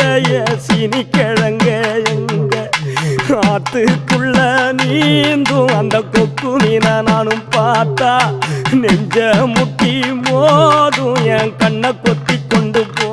முட்டைய சீனி கிழங்க எங்க ஆத்துக்குள்ள நீந்தும் அந்த கொக்கு மீனை நானும் பார்த்தா நெஞ்ச முட்டி மோதும் என் கண்ணை கொத்தி கொண்டு போ